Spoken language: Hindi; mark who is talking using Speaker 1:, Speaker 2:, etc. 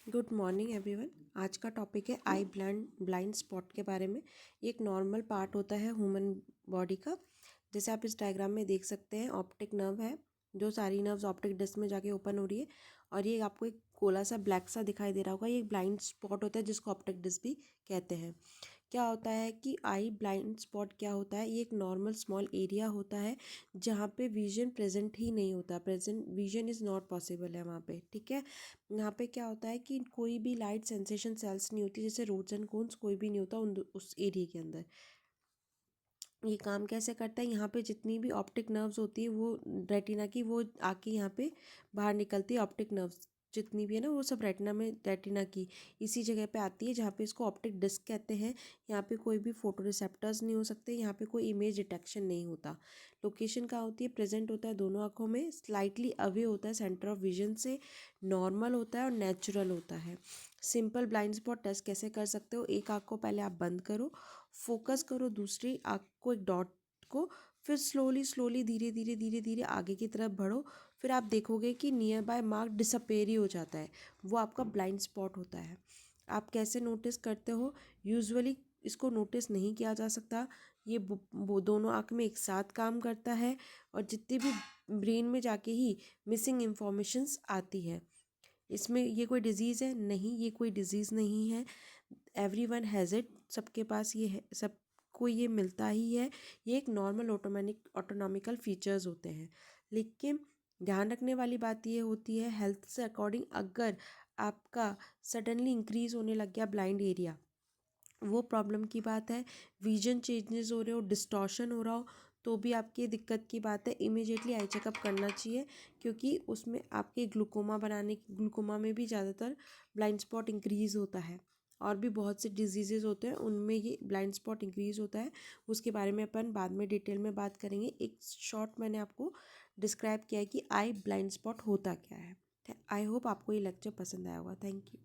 Speaker 1: Good morning everyone. आज का टॉपिक है आई ब्लाइंड स्पॉट के बारे में। ये एक नॉर्मल पार्ट होता है ह्यूमन बॉडी का। जैसे आप इस डायग्राम में देख सकते हैं, ऑप्टिक नर्व है, जो सारी नर्व्स ऑप्टिक डिस्क में जाके ओपन हो रही है। और ये आपको एक गोला सा ब्लैक सा दिखाई दे रहा होगा, ये एक ब्लाइंड स्पॉट होता है जिसको ऑप्टिक डिस्क भी कहते हैं। क्या होता है कि आई ब्लाइंड स्पॉट क्या होता है? ये एक नॉर्मल स्मॉल एरिया होता है जहाँ पे विजन प्रेजेंट ही नहीं होता, present vision is not possible है वहाँ पे। ठीक है, यहाँ पे क्या होता है कि कोई भी लाइट सेंसेशन सेल्स नहीं होती, जैसे रोड्स एंड कोन्स कोई भी नहीं होता उस एरिया के अंदर। ये काम कैसे करता है? यहाँ पे जितनी भी ऑप्टिक नर्व्स होती है वो रेटिना की, वो आके यहाँ पे बाहर निकलती है। ऑप्टिक नर्व्स जितनी भी है ना, वो सब रेटिना में, रेटिना की इसी जगह पे आती है जहाँ पे इसको ऑप्टिक डिस्क कहते हैं। यहाँ पे कोई भी फोटो रिसेप्टर्स नहीं हो सकते, यहाँ पे कोई इमेज डिटेक्शन नहीं होता। लोकेशन कहाँ होती है? प्रेजेंट होता है दोनों आँखों में, स्लाइटली अवे होता है सेंटर ऑफ विजन से, नॉर्मल होता है और नेचुरल होता है। सिंपल ब्लाइंड स्पॉट टेस्ट कैसे कर सकते हो? एक आँख को पहले आप बंद करो, फोकस करो दूसरी आँख को, एक डॉट को, फिर स्लोली स्लोली धीरे धीरे धीरे धीरे आगे की तरफ बढ़ो। फिर आप देखोगे कि नियर बाय मार्क डिसअपेयर ही हो जाता है, वो आपका ब्लाइंड स्पॉट होता है। आप कैसे नोटिस करते हो? यूजुअली इसको नोटिस नहीं किया जा सकता, ये वो दोनों आँख में एक साथ काम करता है और जितनी भी ब्रेन में जाके ही मिसिंग इंफॉर्मेशंस आती है। इसमें ये कोई डिज़ीज़ है? नहीं, ये कोई डिज़ीज़ नहीं है। एवरीवन हैज़ इट, सबके पास ये है, सबको ये मिलता ही है। ये एक नॉर्मल ऑटोनॉमिकल फीचर्स होते हैं। लेकिन ध्यान रखने वाली बात ये होती है, हेल्थ से अकॉर्डिंग अगर आपका सडनली इंक्रीज़ होने लग गया ब्लाइंड एरिया, वो प्रॉब्लम की बात है। विजन चेंजेस हो रहे हो, डिस्टॉर्शन हो रहा हो, तो भी आपकी दिक्कत की बात है। इमीडिएटली आई चेकअप करना चाहिए, क्योंकि उसमें आपके ग्लूकोमा में भी ज़्यादातर ब्लाइंड स्पॉट इंक्रीज़ होता है। और भी बहुत से डिजीज़ेज होते हैं, उनमें ये ब्लाइंड स्पॉट इंक्रीज़ होता है। उसके बारे में अपन बाद में डिटेल में बात करेंगे। एक शॉर्ट मैंने आपको डिस्क्राइब किया है कि आई ब्लाइंड स्पॉट होता क्या है। आई होप आपको ये लेक्चर पसंद आया होगा। Thank you.